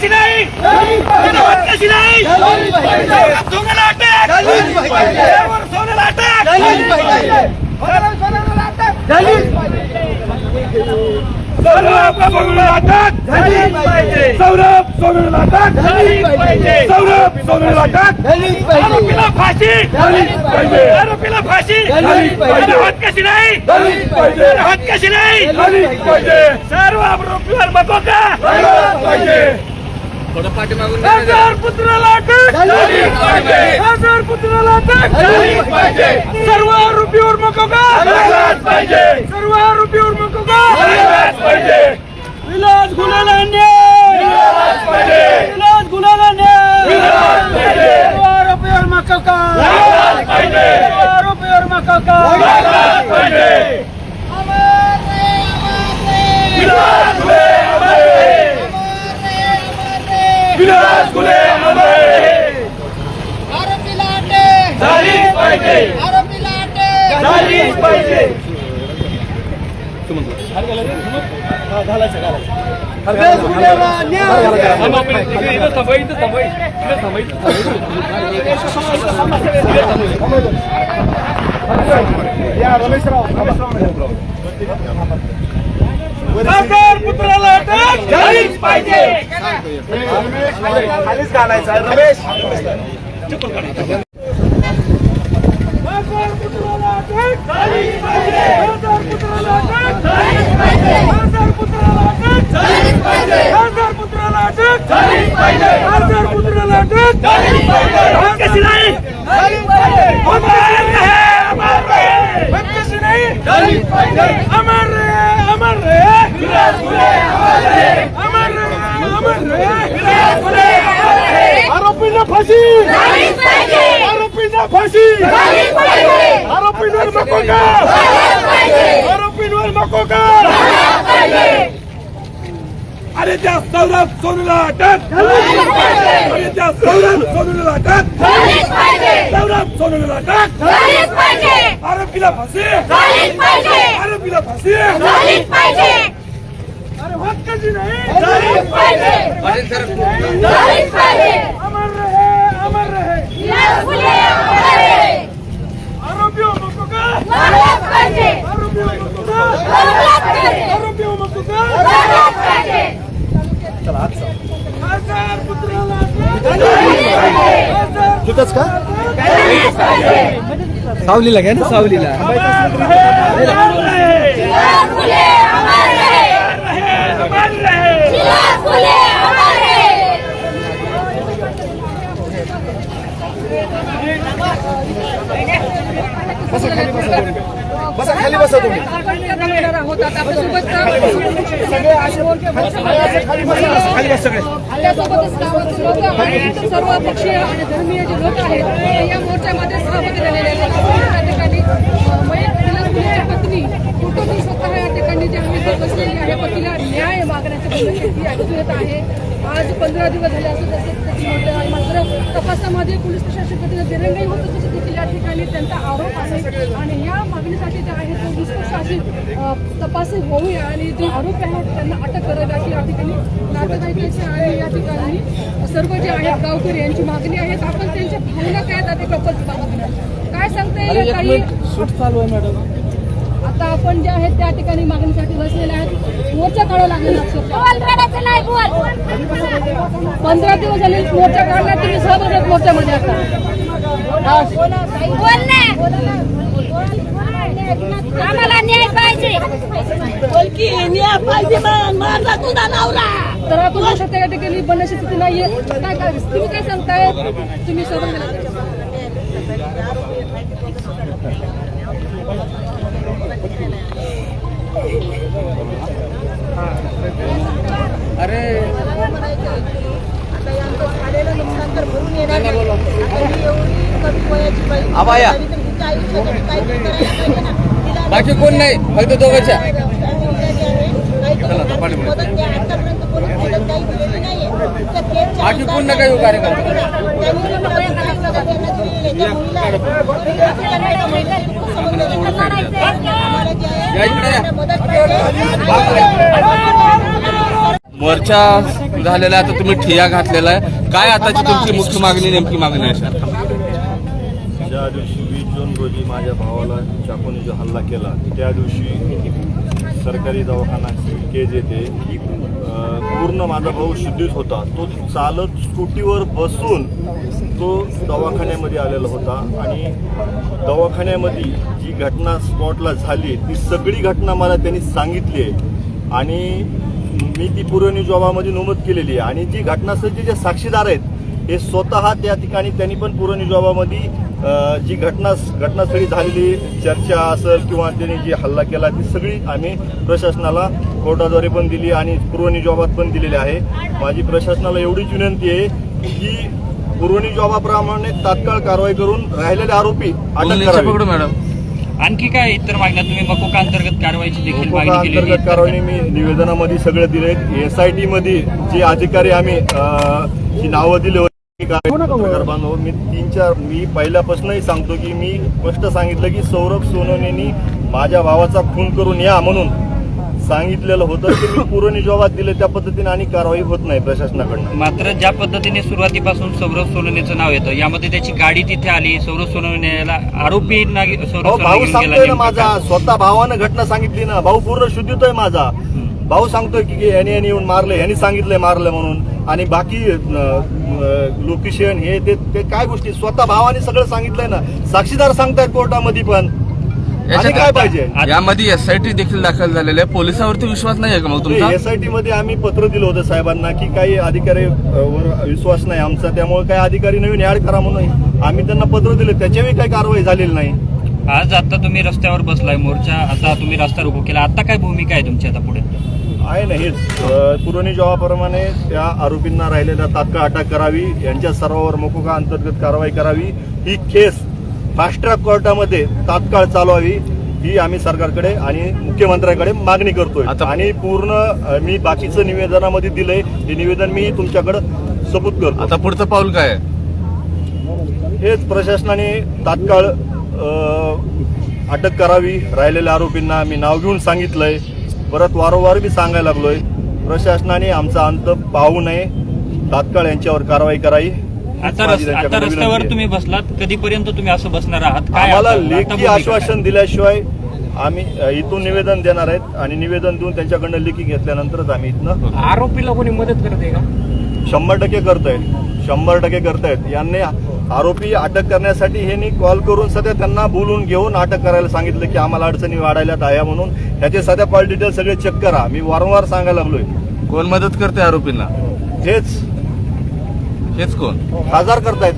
कशी नाही कशी नाही सोन्याला अटक सोन्याला अटक सौरभ सोन्याला अटक सौरभ सोन्याला अटक सौरभ सोन्याला अटक आरोपीला फाशी आरोपीला फाशी हात कशी नाही हात कशी नाही सर्व आरोपीवर बघो का हजार पुत्राला अटक हजार पुत्राला अटक सर्व आरोपीवर बघो का सर्व आरोपीवर बघो का विलास गुन्ह्याला न्याय विलास गुन्ह्याला न्याय सर्व आरोपीवर बघो का सर्व आरोपीवर बघो का विलास गुन्हे आरोपीला अटक झालीच पाहिजे आरोपीला अटक झालीच पाहिजे सरकार पुत्राला अटक झालीच पाहिजे खालीच घालायचा रमेश आरोपीला फाशी आरोपीला फाशी आरोपींवर नको का आरोपींवर नको का अरे त्या सौरभ सोनूला अटक अरे त्या सौरभ सोनूला अटक सौरभ सोनूला अटक आरोपीला फाशी आरोपीला फाशी अरे हात कशी नाही अमर रहे आरोपियों को का आरोपियों को का आरोपियों को का चला हजार पुत्राला तिथंच का सावलीला घ्या ना सावलीला बसा खाली बसा तुम्ही सर्व पक्षीय आणि धर्मीय जे लोक आहेत ते या मोर्चामध्ये सहभागी झालेले आहेत. त्या ठिकाणी विलास पत्नी कुटुंबी स्वतः या ठिकाणी जे आम्ही बसलेली आहे पतीला न्याय मागण्याची ती ऐकू येत आहे. आज 15 दिवस झाले असं त्याची म्हटलं आहे. मात्र तपासामध्ये पोलीस प्रशासनाकडे दिरंगाई होत तसे देखील या ठिकाणी त्यांचा आरोप आहे आणि या मागणीसाठी जे आहे तो निष्पक्ष अशी तपास होऊया आणि जे आरोपी आहेत त्यांना अटक करावी अशी या ठिकाणी नातेवाईकांची आणि या ठिकाणी सर्व जे आहेत गावकरी यांची मागणी आहे. आपण त्यांच्या भावना काय आहेत ते प्रकल्प काय सांगता येईल काही शूट चालू आहे मॅडम. आता आपण जे आहेत त्या ठिकाणी मागणीसाठी बसलेले आहेत. मोर्चा काढावा लागेल अक्षरशः 15 दिवस झाले मोर्चा काढला. तुम्ही सहभागी आहेत मोर्चामध्ये आता आम्हाला न्याय पाहिजे न्याय पाहिजे माझा तुझा नवरा तर आपण बघू शकता या ठिकाणी बनण्याची स्थिती नाहीये. काय काय तुम्ही काय सांगताय तुम्ही सहभागी अरे आता यांचं झालेलं नुकसान तर भरून येणार नाही. आबाया बाकी कोण नाही फक्त दोघांच्या बाकी कोण ना काही कार्यक्रम मोर्चा झालेला आहे, आता तुम्ही ठिय्या घातलेला आहे, काय आताची तुमची मुख्य मागणी नेमकी मागणी आहे सर? ज्या दिवशी 20 जून रोजी माझ्या भावाला चाकूने जो हल्ला केला त्या दिवशी सरकारी दवाखाना केज येथे पूर्ण माझा भाऊ शुद्धीत होता. तो चालत स्कूटीवर बसून तो दवाखान्यामध्ये आलेला होता आणि दवाखान्यामध्ये जी घटना स्पॉटला झाली ती सगळी घटना मला त्यांनी सांगितली आहे आणि मी ती पुरवणी जबाबामध्ये नमूद केलेली आहे. आणि जी घटनास्थळी जे साक्षीदार आहेत हे स्वतः त्या ठिकाणी त्यांनी पण पुरवणी जबाबामध्ये जी घटनास्थळी झालेली चर्चा असेल किंवा त्यांनी जी हल्ला केला ती सगळी आम्ही प्रशासनाला कोर्टाद्वारे पण दिली आणि पुरवणी जबाबात पण दिलेली आहे. माझी प्रशासनाला एवढीच विनंती आहे की पुरवणी जबाबाप्रमाणे तात्काळ कारवाई करून राहिलेले आरोपी अटक करावी. मॅडम आणखी काय इतर मागण्या तुम्ही मकोका अंतर्गत कारवाईची देखील मागणी केली अंतर्गत कारवाई मी निवेदनामध्ये सगळे दिले. SIT मध्ये जे अधिकारी आम्ही जी नावं दिली होती पत्रकार बांधव मी पहिल्यापासूनही सांगतो की मी स्पष्ट सांगितलं की सौरभ सोनवणेंनी माझ्या भावाचा खून करून या म्हणून सांगितलेलं होतं की मी पुरवणी जबाबात दिले त्या पद्धतीने आणि कारवाई होत नाही प्रशासनाकडनं. मात्र ज्या पद्धतीने सुरुवातीपासून सौरभ सोनवणेचं नाव येतं यामध्ये त्याची गाडी तिथे आली, सौरभ सोनवणेला आरोपी भाऊ सांगतोय ना माझा, स्वतः भावानं घटना सांगितली ना. भाऊ पूर्ण शुद्धीतोय माझा. भाऊ सांगतोय की यांनी येऊन मारलं, यांनी सांगितलंय मारलं म्हणून. आणि बाकी लोकेशन हे ते काय गोष्टी स्वतः भावाने सगळं सांगितलंय ना. साक्षीदार सांगतायत कोर्टामध्ये पण. आणि काय पाहिजे यामध्ये SIT देखील दाखल झालेले आहे. पोलिसावरती विश्वास नाही आहे का मग तुमचा? SIT मध्ये आम्ही पत्र दिलं होतं साहेबांना की काही अधिकारी वर विश्वास नाही आमचा, त्यामुळे काही अधिकारी नवीन ऍड करा म्हणून आम्ही त्यांना पत्र दिले, त्याच्यावेळी काही कारवाई झालेली नाही. आज आता तुम्ही रस्त्यावर बसलाय, मोर्चा आता तुम्ही रस्ता रोको केला, आता काय भूमिका आहे तुमची आता पुढे? आहे ना हेच पुरवणी जबाबाप्रमाणे त्या आरोपींना राहिलेल्या तात्काळ अटक करावी, यांच्या सर्वांवर मकोका अंतर्गत कारवाई करावी, ही केस फास्ट ट्रॅक कोर्टामध्ये तात्काळ चालवावी ही आम्ही सरकारकडे आणि मुख्यमंत्र्यांकडे मागणी करतोय. आणि पूर्ण मी बाकीचं निवेदनामध्ये दिलंय, हे निवेदन मी तुमच्याकडे सबूत करतो. आता पुढचं पाऊल काय आहे? हेच प्रशासनाने तात्काळ अटक करावी राहिलेल्या आरोपींना. मी नाव घेऊन सांगितलंय, परत वारंवार मी सांगायला लागलोय. प्रशासनाने आमचा अंत पाहू नये, तात्काळ यांच्यावर कारवाई करावी. आता रस्त्यावर तुम्ही बसलात, कधीपर्यंत तुम्ही असं बसणार आहात? काय आम्हाला आता लेखी भूमिका आश्वासन दिल्याशिवाय आम्ही इथून निवेदन देणार आहेत आणि निवेदन देऊन त्यांच्याकडनं लेखी घेतल्यानंतरच आम्ही इथनं. आरोपीला कोणी मदत करते का? 100% करतायत, 100% करतायत. यांनी आरोपी अटक करण्यासाठी हे कॉल करून सध्या त्यांना बोलून घेऊन अटक करायला सांगितलं की आम्हाला अडचणी वाढायला आहे म्हणून. त्याचे सध्या कॉल डिटेल सगळे चेक करा. मी वारंवार सांगायला लागलोय. कोण मदत करते आरोपींना? हेच कोण? खासदार करतायत.